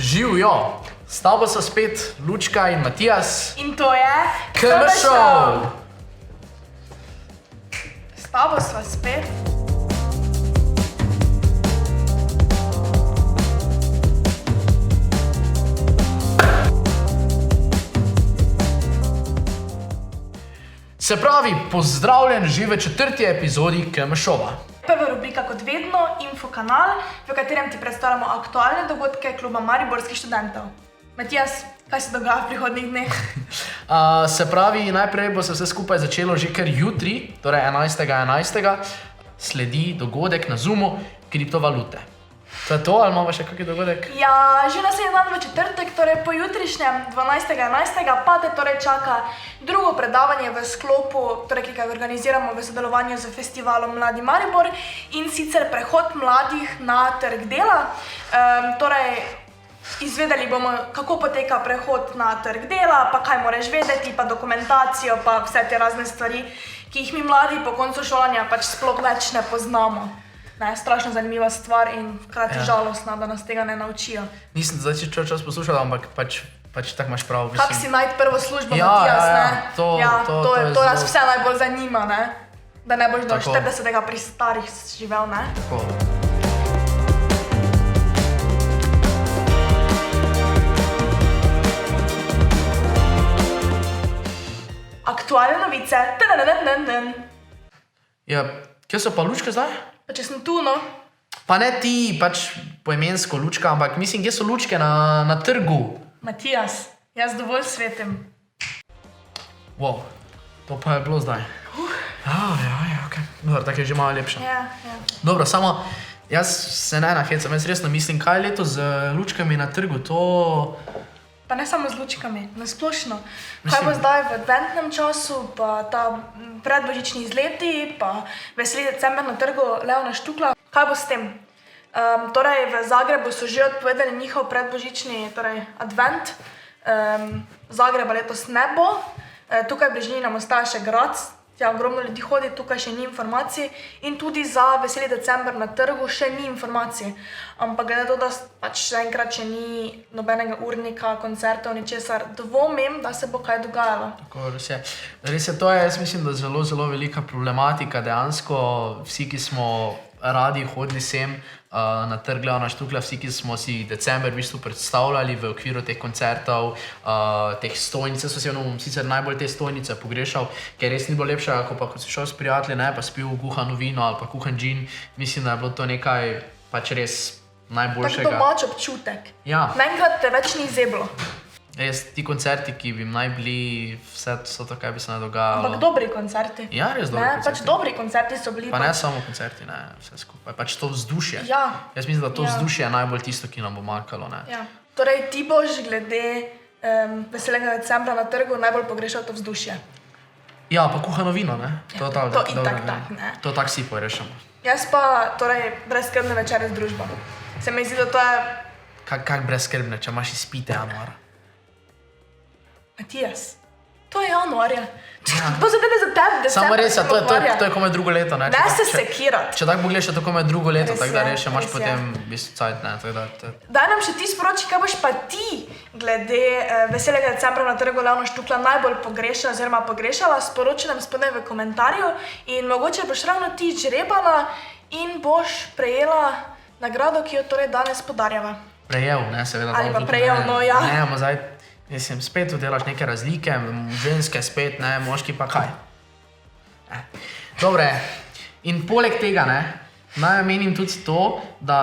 Živijo! S tabo so spet Lučka in Matijas. In to je KM Show! S tabo sva spet. Se pravi, pozdravljen že v 4. epizodi KM Showa. Prva rubrika kot vedno, Infokanal, v katerem ti predstavljamo aktualne dogodke kluba mariborskih študentov. Matijas, kaj se dogaja v prihodnjih dneh? Se pravi, najprej bo se vse skupaj začelo že kar jutri, torej 11.11. Sledi dogodek na Zoomu kriptovalute. To je to, ali imamo še kakšen dogodek? Ja, že naslednji dan v četrtek, torej po jutrišnjem 12.11. pa te torej čaka drugo predavanje v sklopu, torej ki ga organiziramo v sodelovanju z festivalom Mladi Maribor, in sicer prehod mladih na trg dela. Torej, izvedeli bomo, kako poteka prehod na trg dela, pa kaj moraš vedeti, pa dokumentacijo, pa vse te razne stvari, ki jih mi mladi po koncu šolanja pač sploh več ne poznamo. Ne, strašno zanimiva stvar in hkrati žalostna, da nas tega ne naučijo. Nisem zdaj čas poslušal, ampak pač tako imaš prav. Kak si najti prvo službo, Matijas, ne? To nas vse najbolj zanima, ne? Da ne boš do 40. pri starih živel, ne? Tako. Aktualne novice. Ja, kje so pa Lučke zdaj? Pa če sem tu, no? Pa ne ti, pač poimensko Lučka, ampak mislim, kje so Lučke na trgu? Matijas, jaz dovolj svetim. Wow, to pa je bilo zdaj. Ja, okej. Dobro, tako je že malo lepše. Ja. Dobro, samo jaz se ne nahecam, jaz resno mislim, kaj je leto z Lučkami na trgu, to... Pa ne samo z Lučkami, nasplošno. Kaj bo zdaj v adventnem času, pa ta predbožični izleti, pa veseli december na trgu Leona Štukla. Kaj bo s tem? Torej, v Zagrebu so že odpovedali njihov predbožični advent. Zagreba letos ne bo. Tukaj v bližini nam ostaja še Graz. Ja, ogromno ljudi hodi, tukaj še ni informacij. In tudi za veseli december na trgu še ni informacij. Ampak glede to, da pač enkrat še ni nobenega urnika, koncertov, ničesar, dvomim, da se bo kaj dogajalo. Tako, res je. Res je, to je, jaz mislim, da zelo, zelo velika problematika. Dejansko vsi, ki smo radi hodili sem na trg Leona Štukla, vsi, ki smo si december v bistvu predstavljali v okviru teh koncertov, teh stojnic. So si sicer najbolj te stojnice pogrešal, ker res ni bilo lepše, ako pa ko si šel s prijatelji, ne, pa spil kuhano vino ali pa kuhan džin. Mislim, da je bilo to nekaj pač res najboljšega. Tak domač občutek. Ja. Naenkrat te več ni zeblo. Res, ti koncerti, ki bi naj bili, vse to, kaj bi se ne dogajalo. Ampak dobri koncerti. Ja, res dobri koncerti. Pač dobri koncerti so bili. Pa ne samo koncerti, ne, vse skupaj. Pač to vzdušje. Ja. Jaz mislim, da to vzdušje je najbolj tisto, ki nam bo manjkalo, ne. Ja. Torej, ti boš glede veselega decembra na trgu najbolj pogrešal to vzdušje. Ja, pa kuhano vino, ne. To itak tak, ne. To tak si porešamo. Jaz pa, torej, brezskrbne večere z družbo. Se mi zdi, da to je... Kak brezskrbne, če imaš izpite januara? Matijas, to je januarja. To se tebe za tebe, decembra. Samo res, to je komaj drugo leto, ne. Ne se sekirati. Če tako pogledaš, je to komaj drugo leto, tako da res imaš res potem v bistvu cajt, ne, tako da... Daj nam še ti sporoči, kaj boš pa ti glede veselega decembra na trgu Leona Štukla najbolj pogrešala oziroma pogrešala. Sporoči nam spodaj v komentarju in mogoče boš ravno ti žrebala in boš prejela nagrado, ki jo torej danes podarjava. Prejel, ne, seveda. Ali pa prejel, no ja. Ne, zdaj, mislim, spet delaš neke razlike, ženske spet, ne, moški pa kaj. Dobre, in poleg tega, ne, naj omenim tudi to, da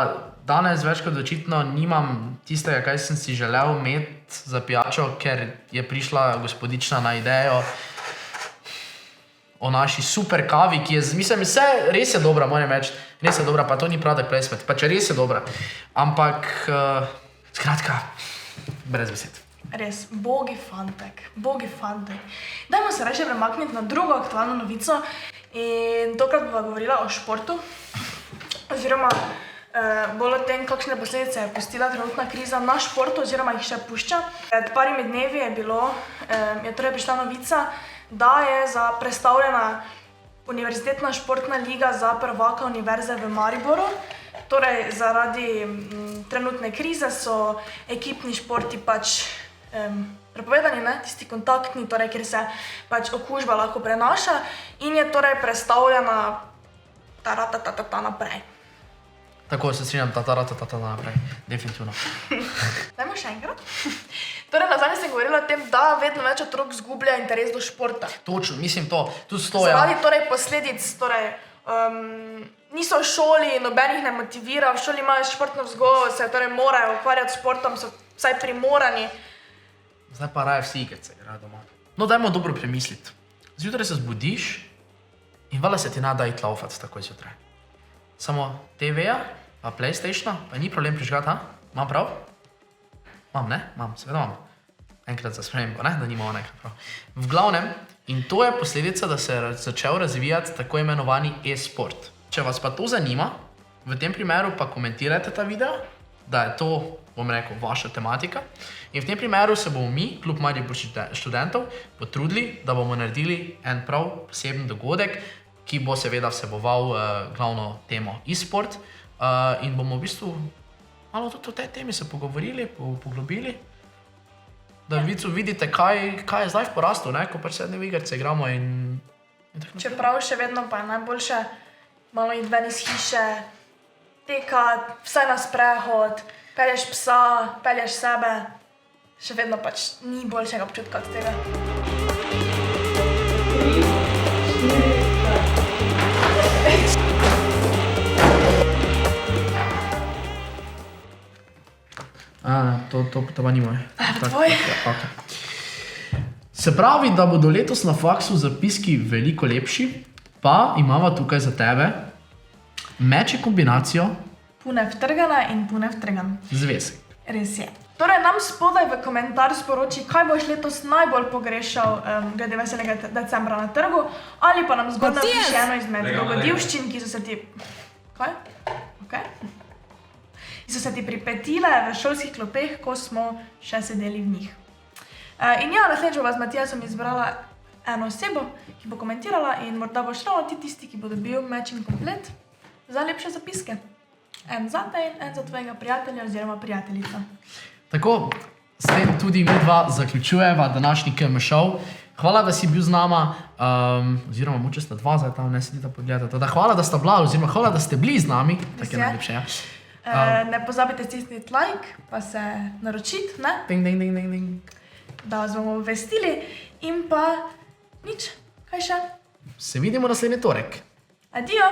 danes več kot očitno nimam tistega, kaj sem si želel imeti za pijačo, ker je prišla gospodična na idejo o naši super kavi, ki je, mislim, vse res je dobra, moram reči, res je dobra, pa to ni product placement, pa če res je dobra, ampak, skratka, brez besed. Res, bogi fantek. Dajmo se reče premakniti na drugo aktualno novico in tokrat bova govorila o športu, oziroma bolj o tem, kakšne posledice je pustila trenutna kriza na športu, oziroma jih še pušča. Pred parimi dnevi je torej prišla novica, da je prestavljena Univerzitetna športna liga za prvaka Univerze v Mariboru. Torej, zaradi trenutne krize so ekipni športi pač prepovedani, ne? Tisti kontaktni, torej, kjer se pač okužba lahko prenaša in je torej prestavljena naprej. Tako se strinjam, naprej, definitivno. Dajmo še enkrat. Torej, nazadnje sem govorila o tem, da vedno več otrok izgublja interes do športa. Točno, mislim to, tudi stoja. Zaradi torej posledic, torej, niso v šoli, nobenih ne motivira, v šoli imajo športno vzgojo, se torej morajo ukvarjati s športom, so vsaj primorani. Zdaj pa raje vsi igrice igrajo doma. No, dajmo dobro premisliti. Zjutraj se zbudiš in valjda se ti nada iti laufati takoj zjutraj. Samo TV-ja, pa PlayStationa, pa ni problem prižgati, ha? Imam prav? Imam, ne? Imam, seveda imam. Enkrat za spremembo, ne? Da nimamo nekaj prav. V glavnem, in to je posledica, da se je začel razvijati tako imenovani e-sport. Če vas pa to zanima, v tem primeru pa komentirajte ta video, da je to, bom rekel, vaša tematika. In v tem primeru se bomo mi, Klub mariborskih študentov, potrudili, da bomo naredili en prav poseben dogodek, ki bo seveda vseboval glavno temo e-sport in bomo v bistvu malo tudi o tej temi se pogovorili, poglobili, da v bistvu vidite, kaj je zdaj v porastu, ne? Ko pač sedne v igrice igramo in tako. Čeprav še vedno pa je najboljše malo iti ven iz hiše, tekati, vsaj na sprehod, pelješ psa, pelješ sebe, še vedno pač ni boljšega občutka od tega. To pa ni moje. Okay. Se pravi, da bodo letos na faksu zapiski veliko lepši, pa imamo tukaj za tebe meči kombinacijo Pune vtrgana in pune vtrgan. Zvezek. Res je. Torej, nam spodaj v komentar sporoči, kaj boš letos najbolj pogrešal glede veselega decembra na trgu, ali pa nam zgodno piše eno izmed dogodivščin, ki so se ti... Kaj? Okay. Ki so se ti pripetile v šolskih klopeh, ko smo še sedeli v njih. In ja, naslednjič bova z Matijasom izbrala eno osebo, ki bo komentirala in morda boš ravno ti tisti, ki bo dobil matching komplet za lepše zapiske. En za te in en za tvojega prijatelja oziroma prijateljica. Tako, s tem tudi mi dva zaključujeva današnji KM Show. Hvala, da si bil z nama, oziroma moče sta dva zdaj tam, ne sedita pogledati. Hvala, da sta bila, oziroma hvala, da ste bili z nami. Tako je najlepše, ja. Ne pozabite stisniti like, pa se naročiti, ne? Ding, ding, ding, ding, ding. Da vas bomo obvestili in pa nič, kaj še? Se vidimo naslednji torek. Adijo!